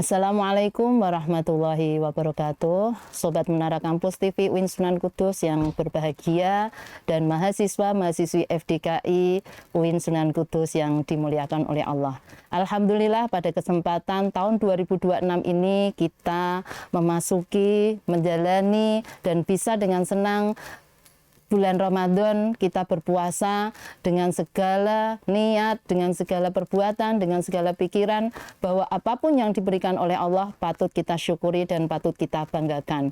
Assalamualaikum warahmatullahi wabarakatuh. Sobat Menara Kampus TV UIN Sunan Kudus yang berbahagia dan mahasiswa-mahasiswi FDKI UIN Sunan Kudus yang dimuliakan oleh Allah. Alhamdulillah pada kesempatan tahun 2026 ini kita memasuki, menjalani dan bisa dengan senang bulan Ramadan, kita berpuasa dengan segala niat, dengan segala perbuatan, dengan segala pikiran bahwa apapun yang diberikan oleh Allah patut kita syukuri dan patut kita banggakan.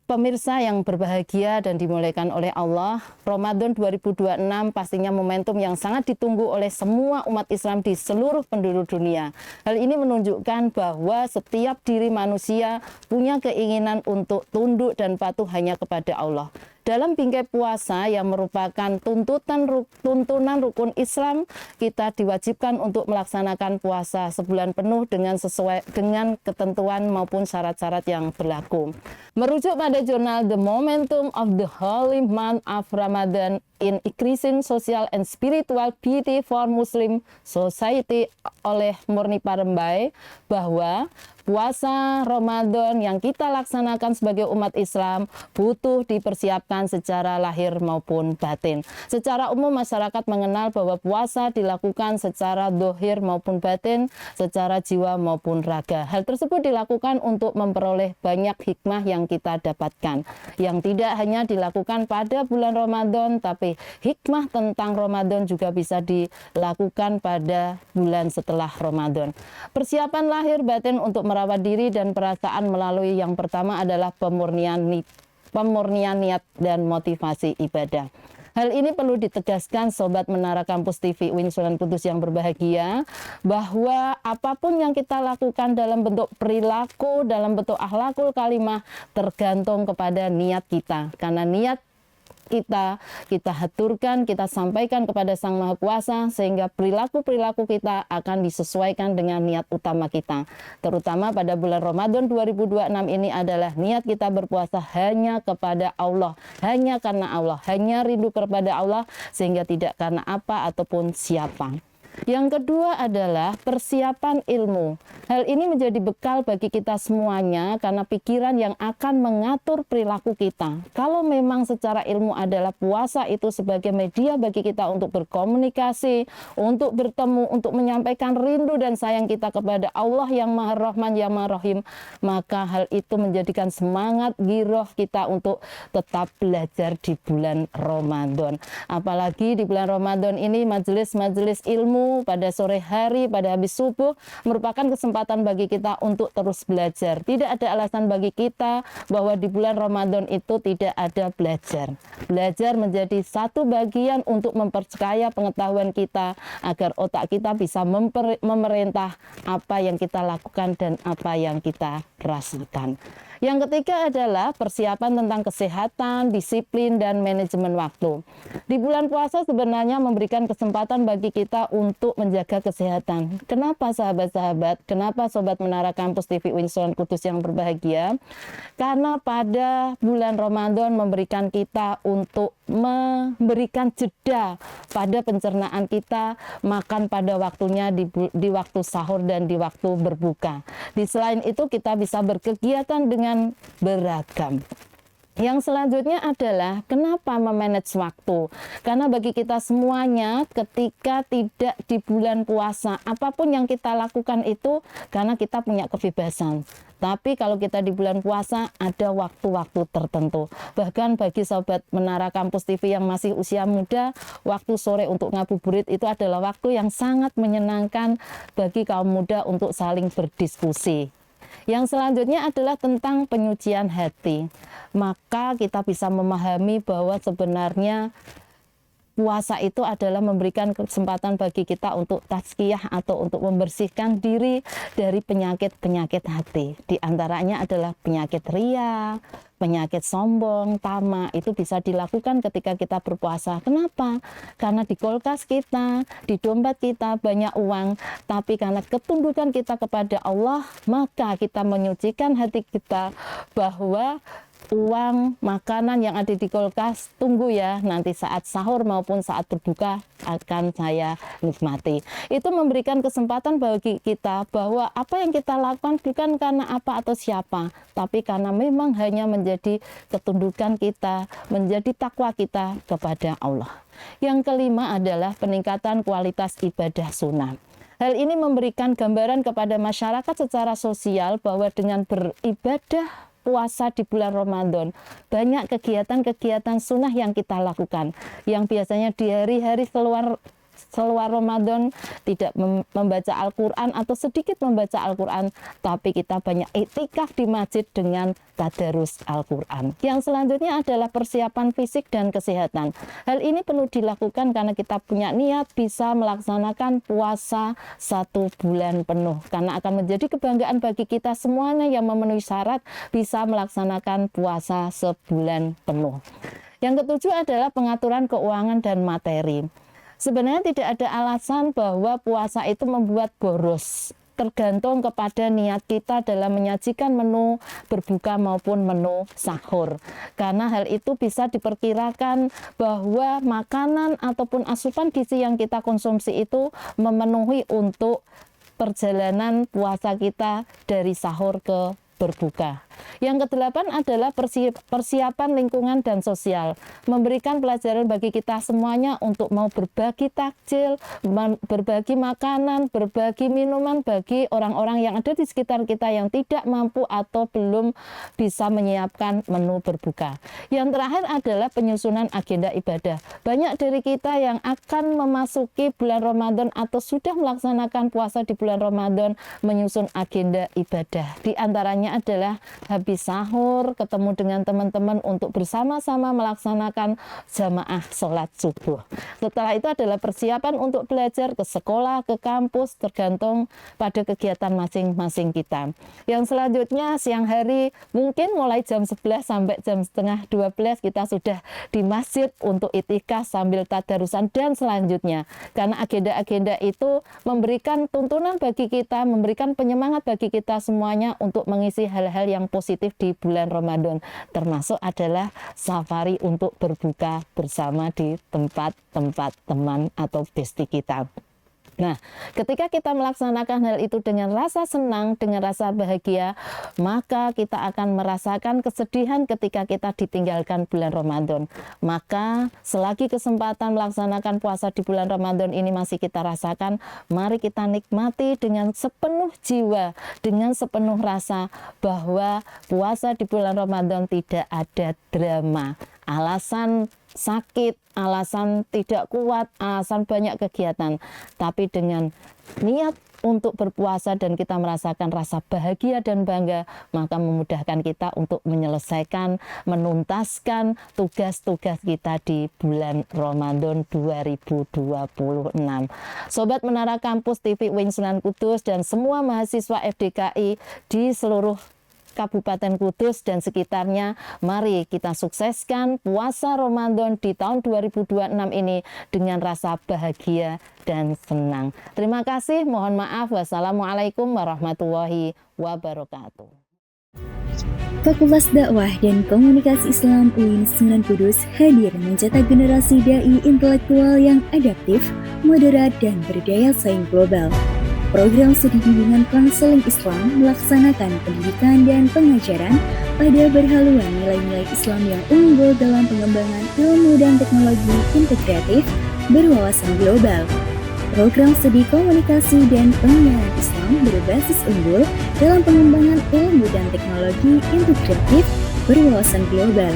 Pemirsa yang berbahagia dan dimuliakan oleh Allah, Ramadan 2026 pastinya momentum yang sangat ditunggu oleh semua umat Islam di seluruh penduduk dunia. Hal ini menunjukkan bahwa setiap diri manusia punya keinginan untuk tunduk dan patuh hanya kepada Allah. Dalam bingkai puasa yang merupakan tuntunan rukun Islam, kita diwajibkan untuk melaksanakan puasa sebulan penuh sesuai dengan ketentuan maupun syarat-syarat yang berlaku. Merujuk pada jurnal The Momentum of the Holy Month of Ramadan in Increasing Social and Spiritual Piety for Muslim Society oleh Murni Parembai, bahwa puasa Ramadan yang kita laksanakan sebagai umat Islam butuh dipersiapkan secara lahir maupun batin. Secara umum masyarakat mengenal bahwa puasa dilakukan secara dohir maupun batin, secara jiwa maupun raga. Hal tersebut dilakukan untuk memperoleh banyak hikmah yang kita dapatkan, yang tidak hanya dilakukan pada bulan Ramadan, tapi hikmah tentang Ramadan juga bisa dilakukan pada bulan setelah Ramadan. Persiapan lahir batin untuk merawat diri dan perasaan melalui yang pertama adalah pemurnian niat dan motivasi ibadah. Hal ini perlu ditegaskan Sobat Menara Kampus TV UIN Sunan Kudus yang berbahagia, bahwa apapun yang kita lakukan dalam bentuk perilaku, dalam bentuk akhlakul kalimah, tergantung kepada niat kita. Karena niat kita haturkan, kita sampaikan kepada Sang Maha Kuasa, sehingga perilaku-perilaku kita akan disesuaikan dengan niat utama kita. Terutama pada bulan Ramadan 2026 ini adalah niat kita berpuasa hanya kepada Allah, hanya karena Allah, hanya rindu kepada Allah, sehingga tidak karena apa ataupun siapa. Yang kedua adalah persiapan ilmu. Hal ini menjadi bekal bagi kita semuanya karena pikiran yang akan mengatur perilaku kita. Kalau memang secara ilmu adalah puasa itu sebagai media bagi kita untuk berkomunikasi, untuk bertemu, untuk menyampaikan rindu dan sayang kita kepada Allah yang Maha Rahman, yang Maha Rahim, maka hal itu menjadikan semangat giroh kita untuk tetap belajar di bulan Ramadan. Apalagi di bulan Ramadan ini majelis-majelis ilmu pada sore hari, pada habis subuh merupakan kesempatan bagi kita untuk terus belajar. Tidak ada alasan bagi kita bahwa di bulan Ramadan itu tidak ada belajar. Belajar menjadi satu bagian untuk memperkaya pengetahuan kita agar otak kita bisa memerintah apa yang kita lakukan dan apa yang kita rasakan. Yang ketiga adalah persiapan tentang kesehatan, disiplin, dan manajemen waktu. Di bulan puasa sebenarnya memberikan kesempatan bagi kita untuk menjaga kesehatan. Kenapa sahabat-sahabat? Kenapa Sobat Menara Kampus TV UIN Sunan Kudus yang berbahagia? Karena pada bulan Ramadan memberikan kita untuk memberikan jeda pada pencernaan kita, makan pada waktunya di waktu sahur dan di waktu berbuka. Di selain itu kita bisa berkegiatan dengan beragam. Yang selanjutnya adalah kenapa memanage waktu. Karena bagi kita semuanya ketika tidak di bulan puasa, apapun yang kita lakukan itu karena kita punya kebebasan. Tapi kalau kita di bulan puasa ada waktu-waktu tertentu. Bahkan bagi Sobat Menara Kampus TV yang masih usia muda, waktu sore untuk ngabuburit itu adalah waktu yang sangat menyenangkan bagi kaum muda untuk saling berdiskusi. Yang selanjutnya adalah tentang penyucian hati. Maka kita bisa memahami bahwa sebenarnya puasa itu adalah memberikan kesempatan bagi kita untuk tazkiyah atau untuk membersihkan diri dari penyakit-penyakit hati. Di antaranya adalah penyakit ria, penyakit sombong, tamak. Itu bisa dilakukan ketika kita berpuasa. Kenapa? Karena di kulkas kita, di dompet kita banyak uang, tapi karena ketundukan kita kepada Allah, maka kita menyucikan hati kita bahwa uang, makanan yang ada di kulkas, tunggu ya, nanti saat sahur maupun saat berbuka akan saya nikmati. Itu memberikan kesempatan bagi kita bahwa apa yang kita lakukan bukan karena apa atau siapa, tapi karena memang hanya menjadi ketundukan kita, menjadi takwa kita kepada Allah. Yang kelima adalah peningkatan kualitas ibadah sunnah. Hal ini memberikan gambaran kepada masyarakat secara sosial bahwa dengan beribadah puasa di bulan Ramadan, banyak kegiatan-kegiatan sunnah yang kita lakukan, yang biasanya di hari-hari keluar Ramadan tidak membaca Al-Quran atau sedikit membaca Al-Quran, tapi kita banyak iktikaf di masjid dengan tadarus Al-Quran. Yang selanjutnya adalah persiapan fisik dan kesehatan. Hal ini perlu dilakukan karena kita punya niat bisa melaksanakan puasa 1 bulan penuh, karena akan menjadi kebanggaan bagi kita semuanya yang memenuhi syarat bisa melaksanakan puasa sebulan penuh. Yang ketujuh adalah pengaturan keuangan dan materi. Sebenarnya tidak ada alasan bahwa puasa itu membuat boros, tergantung kepada niat kita dalam menyajikan menu berbuka maupun menu sahur. Karena hal itu bisa diperkirakan bahwa makanan ataupun asupan gizi yang kita konsumsi itu memenuhi untuk perjalanan puasa kita dari sahur ke berbuka. Yang kedelapan adalah persiapan lingkungan dan sosial, memberikan pelajaran bagi kita semuanya untuk mau berbagi takjil, berbagi makanan, berbagi minuman bagi orang-orang yang ada di sekitar kita yang tidak mampu atau belum bisa menyiapkan menu berbuka. Yang terakhir adalah penyusunan agenda ibadah. Banyak dari kita yang akan memasuki bulan Ramadan atau sudah melaksanakan puasa di bulan Ramadan menyusun agenda ibadah. Di antaranya adalah habis sahur, ketemu dengan teman-teman untuk bersama-sama melaksanakan jamaah sholat subuh. Setelah itu adalah persiapan untuk belajar ke sekolah, ke kampus, tergantung pada kegiatan masing-masing kita. Yang selanjutnya siang hari mungkin mulai jam 11 sampai jam setengah 12 kita sudah di masjid untuk itikaf sambil tadarusan dan selanjutnya. Karena agenda-agenda itu memberikan tuntunan bagi kita, memberikan penyemangat bagi kita semuanya untuk mengisi hal-hal yang positif di bulan Ramadan, termasuk adalah safari untuk berbuka bersama di tempat-tempat teman atau besti kita. Nah, ketika kita melaksanakan hal itu dengan rasa senang, dengan rasa bahagia, maka kita akan merasakan kesedihan ketika kita ditinggalkan bulan Ramadan. Maka selagi kesempatan melaksanakan puasa di bulan Ramadan ini masih kita rasakan, mari kita nikmati dengan sepenuh jiwa, dengan sepenuh rasa bahwa puasa di bulan Ramadan tidak ada drama, alasan sakit, alasan tidak kuat, alasan banyak kegiatan. Tapi dengan niat untuk berpuasa dan kita merasakan rasa bahagia dan bangga, maka memudahkan kita untuk menyelesaikan, menuntaskan tugas-tugas kita di bulan Ramadan 2026. Sobat Menara Kampus TV UIN Sunan Kudus dan semua mahasiswa FDKI di seluruh Kabupaten Kudus dan sekitarnya, mari kita sukseskan puasa Ramadan di tahun 2026 ini dengan rasa bahagia dan senang. Terima kasih, mohon maaf. Wassalamualaikum warahmatullahi wabarakatuh. Fakultas Dakwah dan Komunikasi Islam UIN Sunan Kudus hadir mencetak generasi dai intelektual yang adaptif, moderat, dan berdaya saing global. Program studi bimbingan konseling Islam melaksanakan pendidikan dan pengajaran pada berhaluan nilai-nilai Islam yang unggul dalam pengembangan ilmu dan teknologi integratif berwawasan global. Program studi komunikasi dan penyiaran Islam berbasis unggul dalam pengembangan ilmu dan teknologi integratif berwawasan global,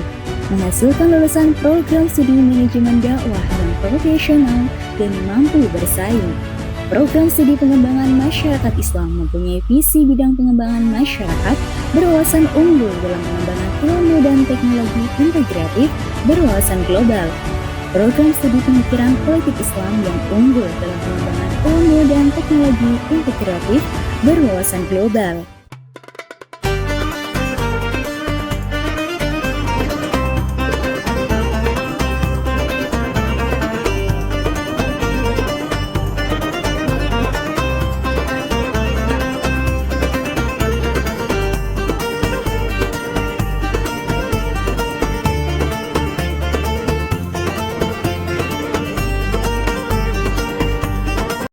menghasilkan lulusan program studi manajemen dakwah yang profesional dan mampu bersaing. Program studi pengembangan masyarakat Islam mempunyai visi bidang pengembangan masyarakat berwawasan unggul dalam pengembangan ilmu dan teknologi integratif berwawasan global. Program studi pemikiran politik Islam yang unggul dalam pengembangan ilmu dan teknologi integratif berwawasan global.